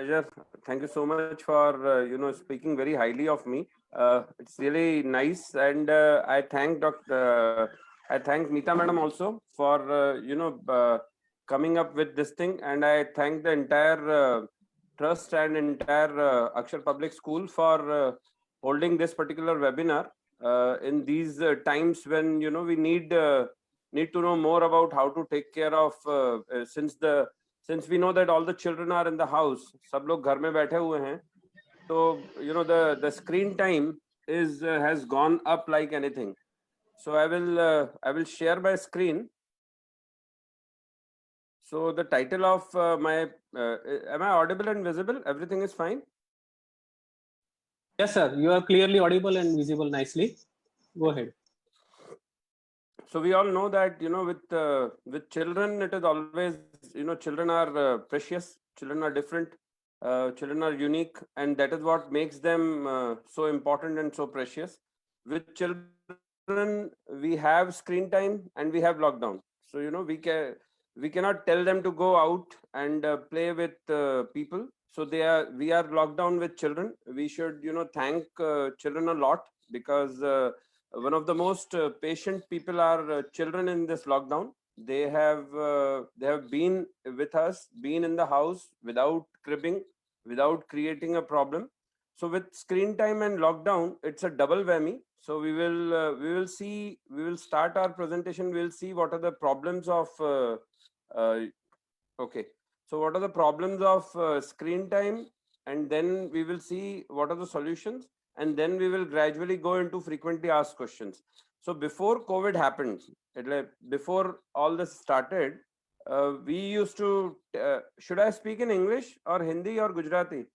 Pleasure. Thank you so much for speaking very highly of me. It's really nice, and I thank Meeta Madam also for coming up with this thing, and I thank the entire trust and entire Akshar Public School for holding this particular webinar in these times when we need to know more about how to take care of since we know that all the children are in the house, सब लोग घर में बैठे हुए हैं, तो the screen time is has gone up like anything. So I will share my screen. So the title of am I audible and visible? Everything is fine. Yes, sir. You are clearly audible and visible nicely. Go ahead. So we all know that with children it is always children are precious, children are different, children are unique, and that is what makes them so important and so precious. With children we have screen time and we have lockdown, so we cannot tell them to go out and play with people. So we are locked down with children. We should thank children a lot, because one of the most patient people are children in this lockdown. They have been with us, been in the house without cribbing, without creating a problem. So with screen time and lockdown, it's a double whammy. So we will see, we will start our presentation. We'll see what are the problems of uh, okay, so what are the problems of screen time, and then we will see what are the solutions, and then we will gradually go into frequently asked questions. So before COVID happened, before all this started, we used to. Should I speak in English or Hindi or Gujarati?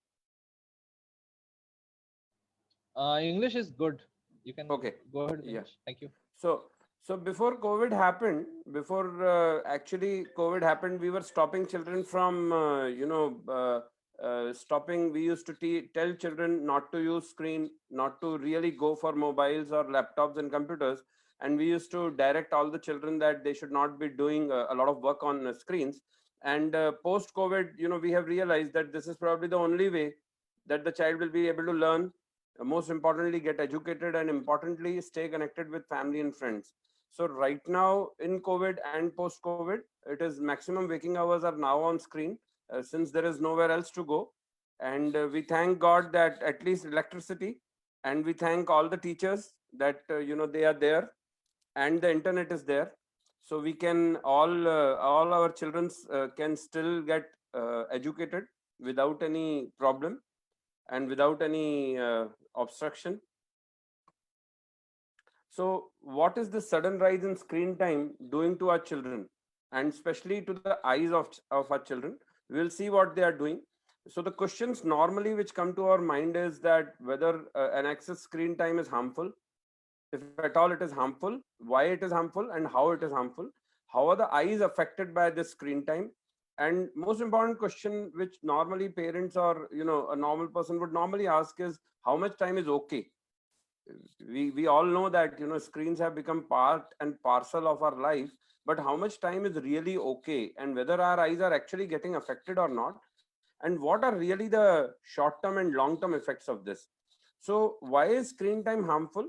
English is good. You can Okay. go ahead with Yeah. English. Thank you. So before COVID happened, before actually COVID happened, we were stopping children from stopping. We used to tell children not to use screen, not to really go for mobiles or laptops and computers, and we used to direct all the children that they should not be doing a lot of work on screens. And post COVID, we have realized that this is probably the only way that the child will be able to learn, most importantly get educated, and importantly stay connected with family and friends. So right now in COVID and post COVID, it is maximum waking hours are now on screen, since there is nowhere else to go. And we thank God that at least electricity, and we thank all the teachers that they are there, and the internet is there, so we can all our children can still get educated without any problem and without any obstruction. So what is the sudden rise in screen time doing to our children, and especially to the eyes of our children? We will see what they are doing. So the questions normally which come to our mind is that whether an excess screen time is harmful. If at all it is harmful, why it is harmful, and how it is harmful. How are the eyes affected by this screen time? And most important question which normally parents or a normal person would normally ask is, how much time is okay? We all know that screens have become part and parcel of our life, but how much time is really okay, and whether our eyes are actually getting affected or not, and what are really the short term and long term effects of this. So why is screen time harmful?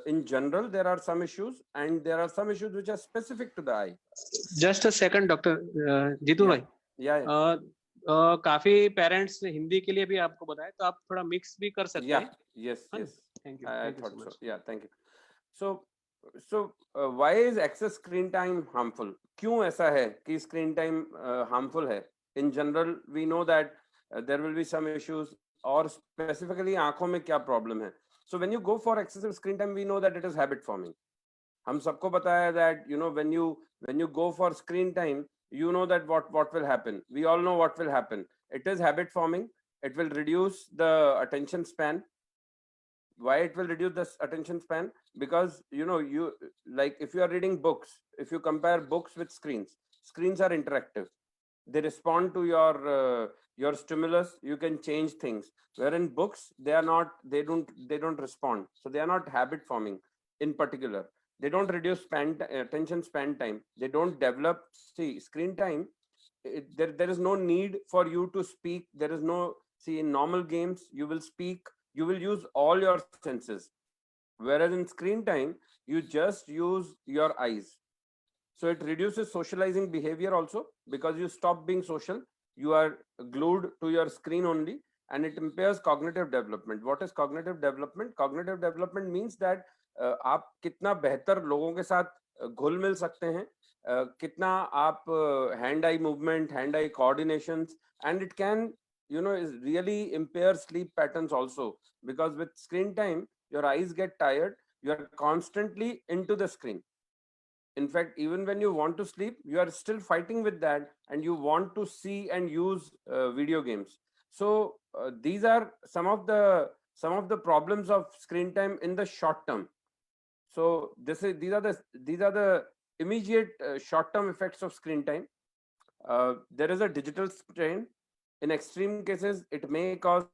In general, there are some issues, and there are some issues which are specific to the eye. Just a second, doctor Jeetu भाई. काफी parents Hindi के लिए भी आपको बताया, तो आप थोड़ा मिक्स भी कर सकते हैं. Yes. Thank you. I thought so. Yeah, thank you. So why is excess screen time harmful? क्यों ऐसा है कि screen time harmful है? In general, we know that there will be some issues, और specifically आंखों में क्या problem है. So when you go for excessive screen time, we know that it is habit forming. हम सबको पता है that when you go for screen time, you know that what will happen. We all know what will happen. It is habit forming. It will reduce the attention span. Why it will reduce the attention span? Because you like, if you are reading books, if you compare books with screens are interactive. They respond to your stimulus. You can change things, wherein books, they are not, they don't respond, so they are not habit forming. In particular, they don't reduce attention span time, they don't develop. See, screen time there is no need for you to speak. There is no, see, in normal games you will speak, you will use all your senses, whereas in screen time you just use your eyes. So it reduces socializing behavior also, because you stop being social, you are glued to your screen only, and it impairs cognitive development. What is cognitive development? Cognitive development means that आप कितना बेहतर लोगों के साथ घुल मिल सकते हैं, कितना आप hand eye movement, hand eye coordinations, and it can, is really impair sleep patterns also, because with screen time your eyes get tired, you are constantly into the screen. In fact, even when you want to sleep, you are still fighting with that, and you want to see and use video games. So these are some of the problems of screen time in the short term. So these are the immediate short term effects of screen time. There is a digital strain. In extreme cases, it may cause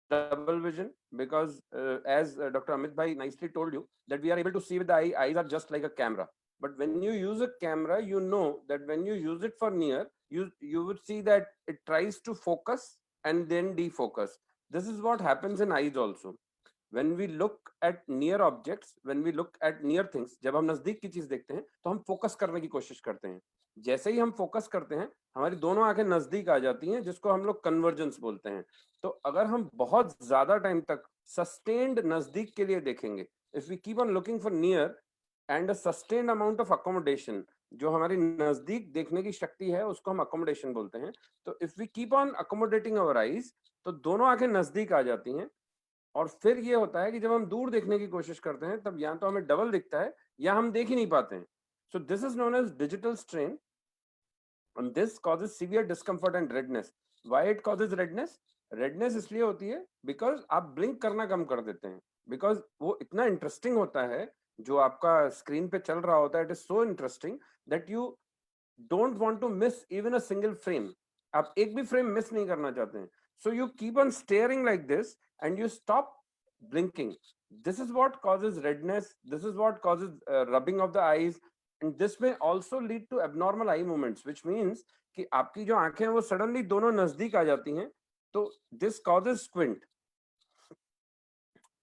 double vision, because as Dr. Amit Bhai nicely told you, that we are able to see with the eye. Eyes are just like a camera. But when you use a camera, you know that when you use it for near, you would see that it tries to focus and then defocus. This is what happens in eyes also. When we look at near objects, when we look at near things, जब हम नजदीक की चीज देखते हैं तो हम focus करने की कोशिश करते हैं. जैसे ही हम फोकस करते हैं, हमारी दोनों आंखें नजदीक आ जाती हैं, जिसको हम लोग कन्वर्जेंस बोलते हैं. तो अगर हम बहुत ज्यादा टाइम तक सस्टेन्ड नजदीक के लिए देखेंगे, if we keep on looking for near and a sustained amount of accommodation, जो हमारी नजदीक देखने की शक्ति है उसको हम अकोमोडेशन बोलते हैं. तो if we keep on accommodating our eyes, तो दोनों आंखें नजदीक आ जाती हैं. और फिर ये होता है कि जब हम दूर देखने की कोशिश करते हैं, तब या तो हमें डबल दिखता है या हम देख ही नहीं पाते हैं. So this is known as digital strain, and this causes severe discomfort and redness. Why it causes redness? Redness इसलिए होती है because आप blink करना कम कर देते हैं, because वो इतना इंटरेस्टिंग होता है जो आपका स्क्रीन पे चल रहा होता है. It is so interesting that you don't want to miss even a single frame. आप एक भी फ्रेम मिस नहीं करना चाहते हैं. So you keep on staring like this and you stop blinking. This is what causes redness. This is what causes rubbing of the eyes, and this may also lead to abnormal eye movements, which means कि आपकी जो आंखें हैं वो suddenly दोनों नजदीक आ जाती हैं. तो this causes squint.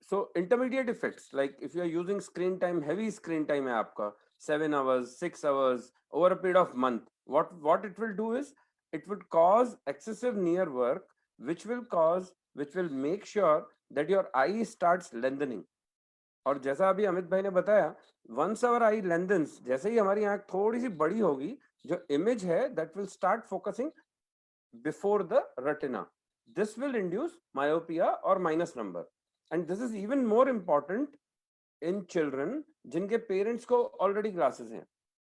So intermediate effects, like if you are using screen time, heavy screen time है आपका 7 hours, 6 hours over a period of month, what it will do is it would cause excessive near work, which will make sure that your eye starts lengthening. और जैसा अभी अमित भाई ने बताया, once our eye lengthens, जैसे ही हमारी आंख थोड़ी सी बड़ी होगी, जो image है that will start focusing before the retina. This will induce myopia or minus number, and this is even more important in children जिनके parents को already glasses हैं.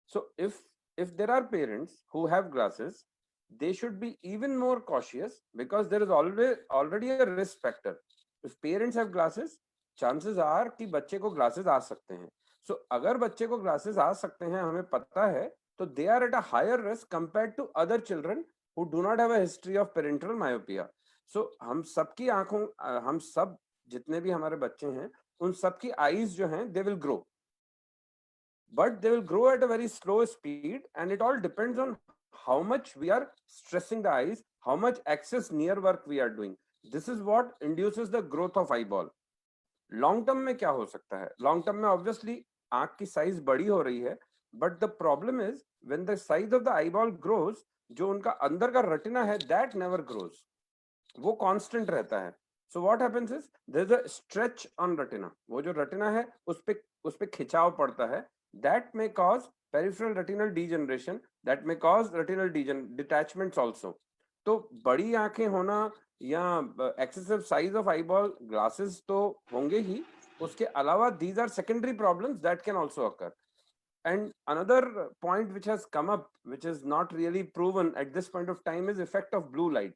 So if there are parents who have glasses, they should be even more cautious, because there is already a risk factor. If parents have glasses, chances are कि बच्चे को glasses आ सकते हैं. So अगर बच्चे को glasses आ सकते हैं, हमें पता है, तो they are at a higher risk compared to other children who do not have a history of parental myopia. So हम सबकी आंखों, हम सब जितने भी हमारे बच्चे हैं, उन सबकी eyes जो हैं, they will grow, but they will grow at a very slow speed, and it all depends on how much we are stressing the eyes, how much excess near work we are doing. This is what induces the growth of eyeball. Long term में क्या हो सकता है? Long term में obviously आंख की size बड़ी हो रही है, but the problem is when the size of the eyeball grows, जो उनका अंदर का retina है, that never grows. वो constant रहता है. So what happens is there is a stretch on retina. वो जो retina है, उस पे खिंचाव पड़ता है. That may cause peripheral retinal degeneration, that may cause retinal detachments also. तो बड़ी आंखें होना या excessive size of eyeball, glasses तो होंगे ही, उसके अलावा these are secondary problems that can also occur. And another point which has come up, which is not really proven at this point of time, is effect of blue light.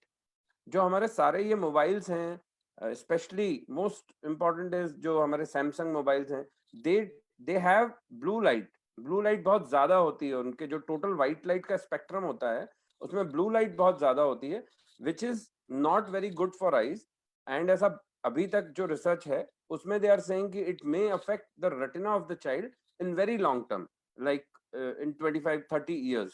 जो हमारे सारे ये mobiles हैं, especially most important is जो हमारे Samsung mobiles हैं, they have blue light. Blue light बहुत ज्यादा होती है. उनके जो टोटल व्हाइट लाइट का स्पेक्ट्रम होता है, उसमें ब्लू लाइट बहुत ज्यादा होती है, which is not very good for eyes. And ऐसा अभी तक जो रिसर्च है उसमें दे आर सेइंग कि it may affect the retina of the child in very long term, like in 25-30 years.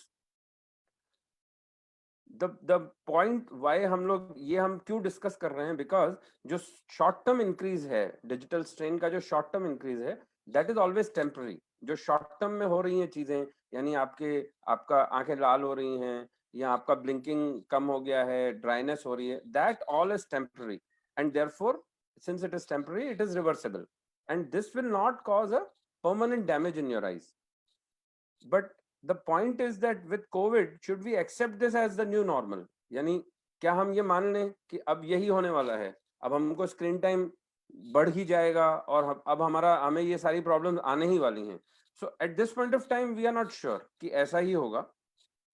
the point why हम लोग ये हम क्यों डिस्कस कर रहे हैं, बिकॉज जो शॉर्ट टर्म इंक्रीज है, डिजिटल स्ट्रेन का जो शॉर्ट टर्म इंक्रीज है, दैट इज ऑलवेज टेम्पररी. जो शॉर्ट टर्म में हो रही हैं चीजें, यानी आपका आंखें लाल हो रही हैं, या आपका ब्लिंकिंग कम हो गया है, ड्राइनेस हो रही है, that all is temporary, and therefore since it is temporary, it is reversible, and this will not cause a permanent damage in your eyes. But the point is that with COVID, should we accept this as the new normal? यानी क्या हम ये मान लें कि अब यही होने वाला है, अब हमको स्क्रीन टाइम बढ़ ही जाएगा और अब हमें ये सारी प्रॉब्लम्स आने ही वाली हैं. So at this point of time we are not sure कि ऐसा ही होगा.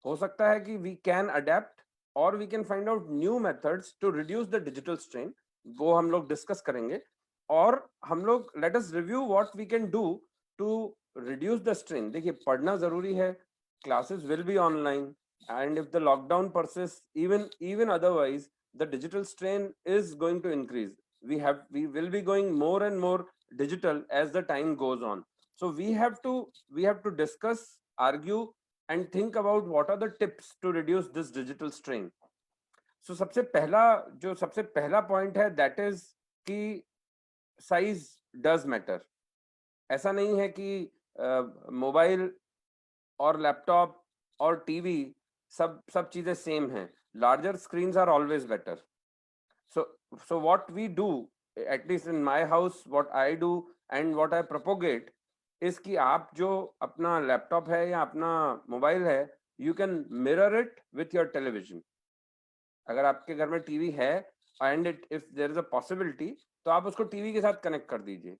हो सकता है कि वी कैन अडेप्ट और we can find out new methods to reduce the digital strain. वो हम लोग डिस्कस करेंगे, और हम लोग let us review what we can do to reduce the strain. देखिए, पढ़ना जरूरी है, classes will be online, and if the lockdown persists, even otherwise, the digital strain is going to increase. We will be going more and more digital as the time goes on. So we have to discuss, argue, and think about what are the tips to reduce this digital strain. So सबसे पहला point है, that is कि size does matter. ऐसा नहीं है कि mobile और laptop और टीवी सब चीजें सेम हैं. Larger screens are always better. so what we do, at least in my house, what I do and what I propagate is कि आप जो अपना लैपटॉप है या अपना मोबाइल है, you can mirror it with your television. अगर आपके घर में टीवी है and if there is a possibility, तो आप उसको टीवी के साथ कनेक्ट कर दीजिए.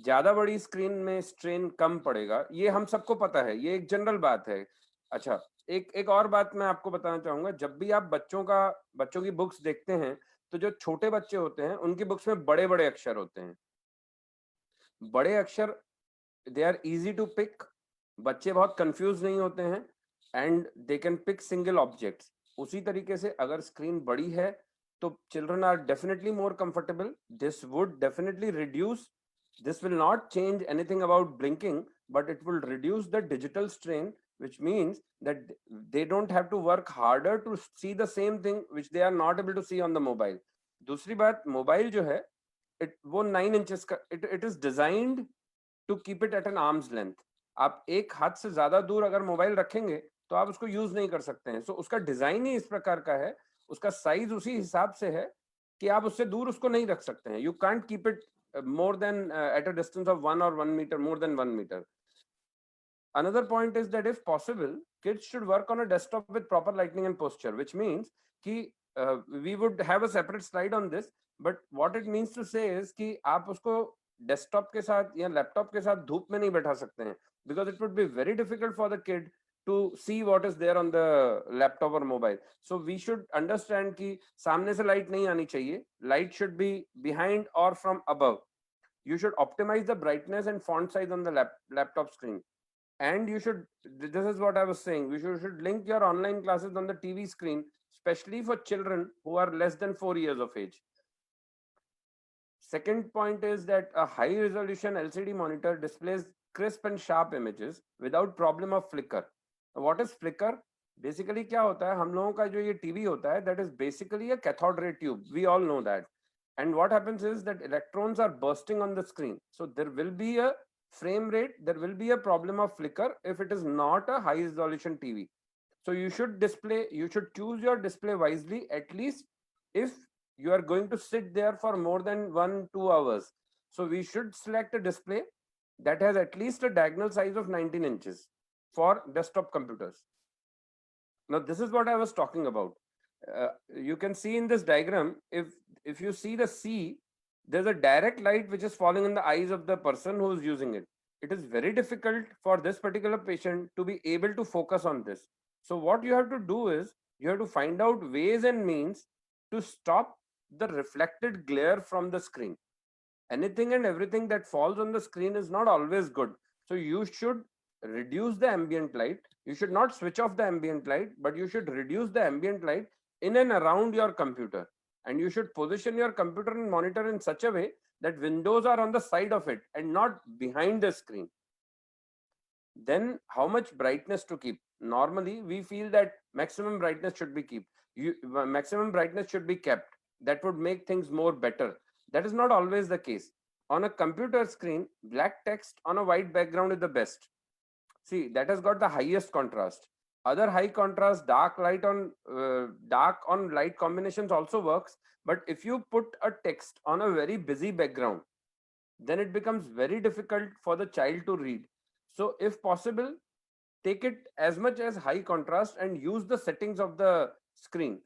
ज्यादा बड़ी स्क्रीन में स्ट्रेन कम पड़ेगा, ये हम सबको पता है, ये एक जनरल बात है. अच्छा, एक और बात मैं आपको बताना चाहूंगा. जब भी आप बच्चों की बुक्स देखते हैं, तो जो छोटे बच्चे होते हैं उनकी बुक्स में बड़े बड़े अक्षर होते हैं. बड़े अक्षर, they are easy to pick, बच्चे बहुत कंफ्यूज नहीं होते हैं, and they can pick single objects. उसी तरीके से अगर स्क्रीन बड़ी है तो children are definitely more comfortable. This would definitely reduce, this will not change anything about blinking, but it will reduce the digital strain, which means that they don't have to work harder to see the same thing which they are not able to see on the mobile. दूसरी बात, mobile जो है, वो 9 inches का, it is designed to keep it at an arm's length. आप एक हाथ से ज्यादा दूर अगर मोबाइल रखेंगे तो आप उसको यूज नहीं कर सकते हैं. सो उसका डिजाइन ही इस प्रकार का है, उसका साइज उसी हिसाब से है कि आप उससे दूर उसको नहीं रख सकते हैं. You can't keep it more than at a distance of 1 meter, more than 1 meter. Another point is that if possible, kids should work on a desktop with proper lighting and posture, which means कि we would have a separate slide on this, but what it means to say is कि आप उसको desktop के साथ या laptop के साथ धूप में नहीं बैठा सकते हैं, because it would be very difficult for the kid to see what is there on the laptop or mobile. So we should understand कि सामने से लाइट नहीं आनी चाहिए, light should be behind or from above. You should optimize the brightness and font size on the laptop screen, and you should, this is what I was saying, you should link your online classes on the TV screen, especially for children who are less than 4 years of age. Second point is that a high resolution LCD monitor displays crisp and sharp images without problem of flicker. What is flicker? Basically क्या होता है, हम लोगों का जो ये TV होता है, that is basically a cathode ray tube. We all know that. And what happens is that electrons are bursting on the screen. So there will be a frame rate, there will be a problem of flicker if it is not a high resolution TV. So you should choose your display wisely, at least if you are going to sit there for more than 1-2 hours. So we should select a display that has at least a diagonal size of 19 inches for desktop computers. Now this is what I was talking about. You can see in this diagram, if you see the C, there's a direct light which is falling in the eyes of the person who is using it. It is very difficult for this particular patient to be able to focus on this. So what you have to do is, you have to find out ways and means to stop the reflected glare from the screen. Anything and everything that falls on the screen is not always good. So you should reduce the ambient light. You should not switch off the ambient light, but you should reduce the ambient light in and around your computer. And you should position your computer and monitor in such a way that windows are on the side of it and not behind the screen. Then how much brightness to keep? Normally, we feel that maximum brightness should be kept. Maximum brightness should be kept. That would make things more better. That is not always the case. On a computer screen, black text on a white background is the best. See, that has got the highest contrast. Other high contrast, dark on light combinations also works. But if you put a text on a very busy background, then it becomes very difficult for the child to read. So if possible, take it as much as high contrast and use the settings of the screen.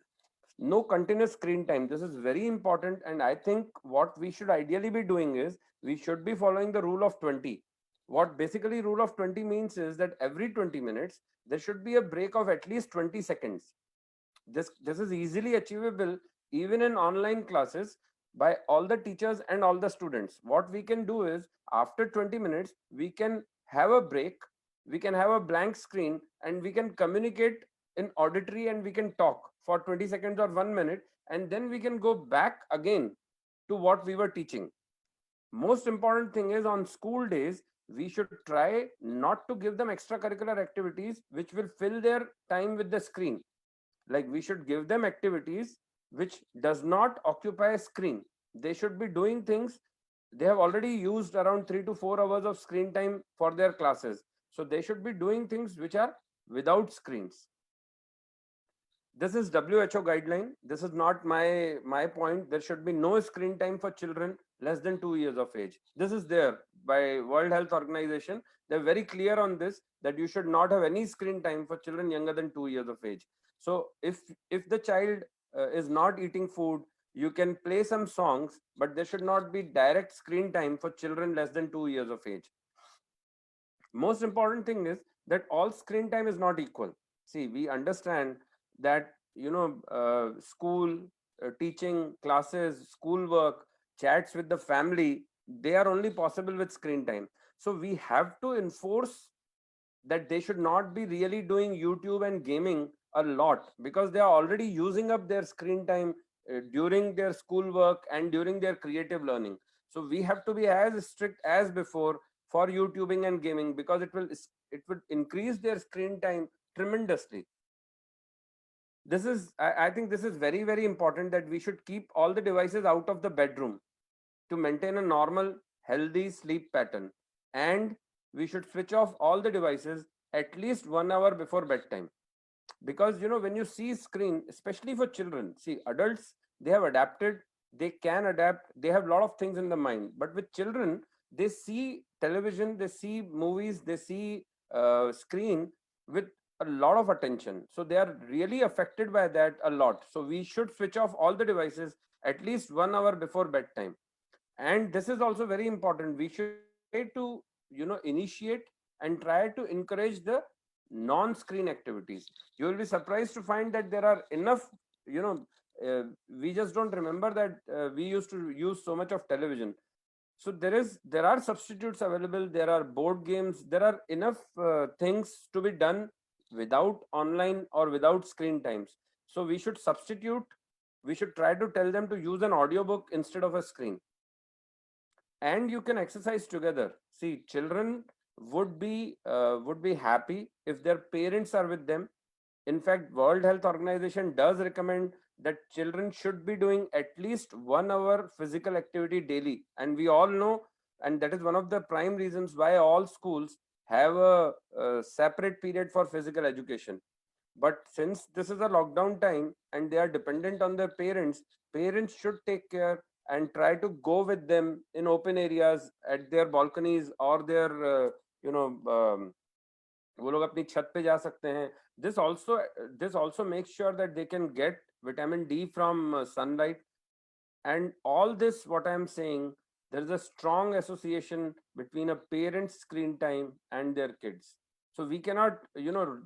No continuous screen time. This is very important. And I think what we should ideally be doing is we should be following the rule of 20. What basically rule of 20 means is that every 20 minutes, there should be a break of at least 20 seconds. This is easily achievable even in online classes by all the teachers and all the students. What we can do is after 20 minutes, we can have a break, we can have a blank screen, and we can communicate in auditory, and we can talk for 20 seconds or 1 minute, and then we can go back again to what we were teaching. Most important thing is on school days, we should try not to give them extracurricular activities which will fill their time with the screen. Like we should give them activities which does not occupy a screen. They should be doing things. They have already used around 3 to 4 hours of screen time for their classes, so they should be doing things which are without screens. This is WHO guideline. This is not my point. There should be no screen time for children less than 2 years of age. This is there by World Health Organization. They're very clear on this, that you should not have any screen time for children younger than 2 years of age. So if the child is not eating food, you can play some songs, but there should not be direct screen time for children less than 2 years of age. Most important thing is that all screen time is not equal. See, we understand that school, teaching, classes, schoolwork, chats with the family, they are only possible with screen time. So we have to enforce that they should not be really doing YouTube and gaming a lot, because they are already using up their screen time during their schoolwork and during their creative learning. So we have to be as strict as before for YouTubing and gaming, because it would increase their screen time tremendously. I think this is very, very important, that we should keep all the devices out of the bedroom to maintain a normal, healthy sleep pattern. And we should switch off all the devices at least 1 hour before bedtime. Because when you see screen, especially for children, see, adults, they have adapted, they can adapt, they have a lot of things in the mind. But with children, they see television, they see movies, they see screen with a lot of attention. So they are really affected by that a lot. So we should switch off all the devices at least 1 hour before bedtime. And this is also very important. We should try to initiate and try to encourage the non-screen activities. You will be surprised to find that there are enough, we just don't remember that we used to use so much of television. So there are substitutes available, there are board games, there are enough things to be done without online or without screen times. So we should try to tell them to use an audiobook instead of a screen. And you can exercise together. See, children would be happy if their parents are with them. In fact, World Health Organization does recommend that children should be doing at least 1 hour physical activity daily. And we all know, and that is one of the prime reasons why all schools have a separate period for physical education. But since this is a lockdown time and they are dependent on their parents should take care and try to go with them in open areas, at their balconies or their वो लोग अपनी छत पे जा सकते हैं. This also makes sure that they can get vitamin D from sunlight. And all this, what I am saying, there is a strong association between a parent's screen time and their kids. So we cannot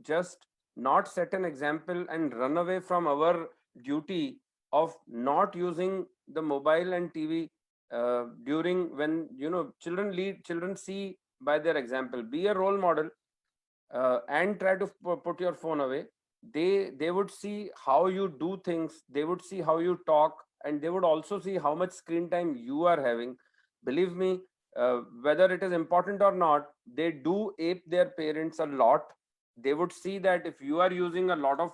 just not set an example and run away from our duty of not using the mobile and TV during when children see by their example. Be a role model and try to put your phone away. They would see how you do things, they would see how you talk, and they would also see how much screen time you are having. Believe me, whether it is important or not, they do ape their parents a lot. They would see that if you are using a lot of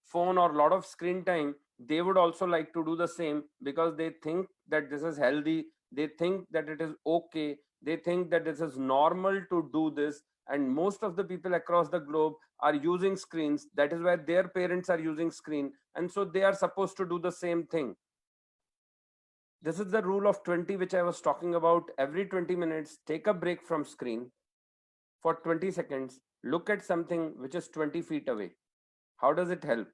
phone or a lot of screen time, they would also like to do the same, because they think that this is healthy, they think that it is okay, they think that this is normal to do this. And most of the people across the globe are using screens. That is why their parents are using screen, and so they are supposed to do the same thing. This is the rule of 20 which I was talking about. Every 20 minutes take a break from screen for 20 seconds, look at something which is 20 feet away. How does it help?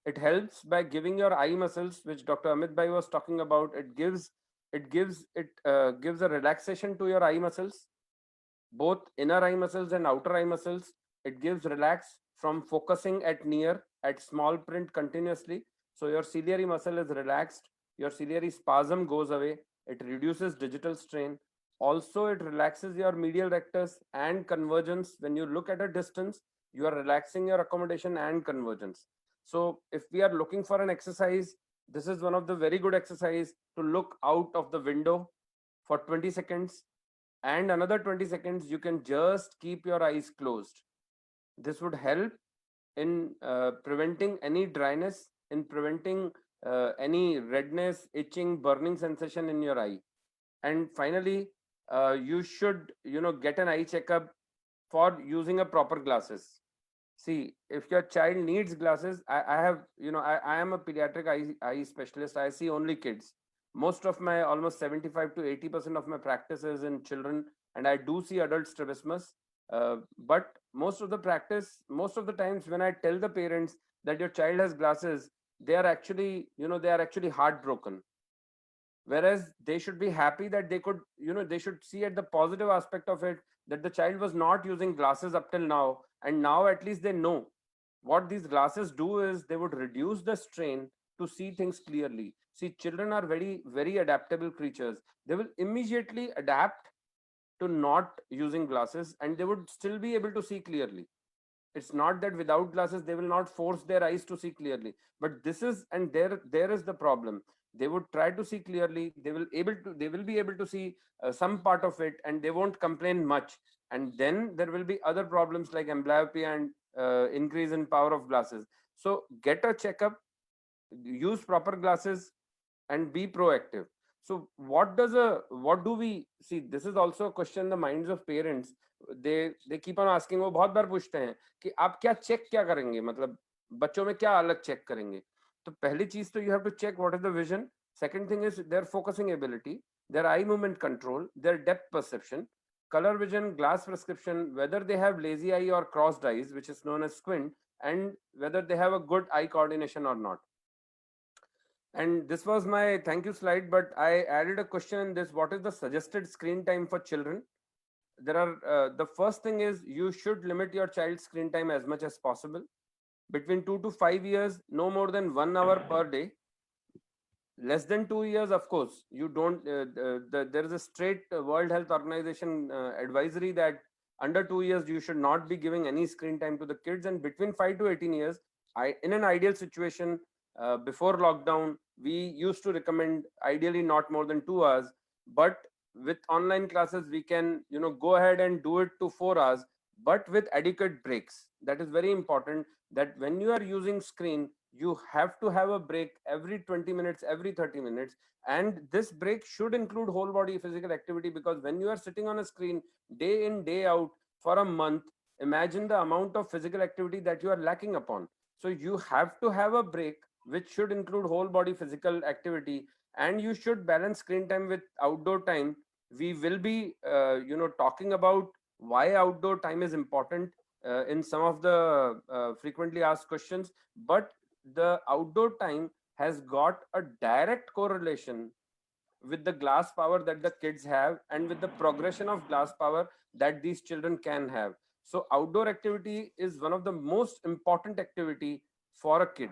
It helps by giving your eye muscles, which Dr. Amit Bhai was talking about. It gives a relaxation to your eye muscles, both inner eye muscles and outer eye muscles. It gives relax from focusing at near, at small print continuously. So your ciliary muscle is relaxed, your ciliary spasm goes away, it reduces digital strain. Also, it relaxes your medial rectus and convergence. When you look at a distance, you are relaxing your accommodation and convergence. So if we are looking for an exercise, this is one of the very good exercise to look out of the window for 20 seconds, and another 20 seconds you can just keep your eyes closed. This would help in preventing any dryness, in preventing any redness, itching, burning sensation in your eye. And finally, you should get an eye checkup for using a proper glasses. See, if your child needs glasses, I have, I am a pediatric eye specialist. I see only kids. Most of my, almost 75 to 80% of my practice is in children, and I do see adult strabismus. But most of the times when I tell the parents that your child has glasses, they are actually, they are actually heartbroken. Whereas they should be happy that they could, they should see at the positive aspect of it, that the child was not using glasses up till now, and now at least they know what these glasses do is they would reduce the strain to see things clearly. See, children are very, very adaptable creatures. They will immediately adapt to not using glasses, and they would still be able to see clearly. It's not that without glasses they will not force their eyes to see clearly, but this is, and there is the problem. They would try to see clearly, they will be able to see some part of it, and they won't complain much. And then there will be other problems like amblyopia and increase in power of glasses. So get a checkup, use proper glasses, and be proactive. So what do we see? This is also a question in the minds of parents. They keep on asking, वो बहुत बार पूछते हैं कि आप क्या check क्या करेंगे, मतलब बच्चों में क्या अलग चेक करेंगे. तो पहली चीज तो you have to check what is the vision. Second thing is their focusing ability, their eye movement control, their depth perception, color vision, glass prescription, whether they have lazy eye or crossed eyes, which is known as squint, and whether they have a good eye coordination or not. And this was my thank you slide, but I added a question in this: what is the suggested screen time for children? There are the first thing is you should limit your child's screen time as much as possible. Between 2 to 5 years, no more than 1 hour per day. Less than 2 years, of course, you don't. There is a straight World Health Organization advisory that under 2 years you should not be giving any screen time to the kids. And between 5 to 18 years, in an ideal situation, before lockdown, we used to recommend ideally not more than 2 hours. But with online classes, we can go ahead and do it to 4 hours, but with adequate breaks. That is very important. That when you are using screen, you have to have a break every 20 minutes, every 30 minutes. And this break should include whole body physical activity, because when you are sitting on a screen day in, day out for a month, imagine the amount of physical activity that you are lacking upon. So you have to have a break, which should include whole body physical activity, and you should balance screen time with outdoor time. We will be, talking about why outdoor time is important in some of the frequently asked questions. But the outdoor time has got a direct correlation with the glass power that the kids have and with the progression of glass power that these children can have. So outdoor activity is one of the most important activity for a kid.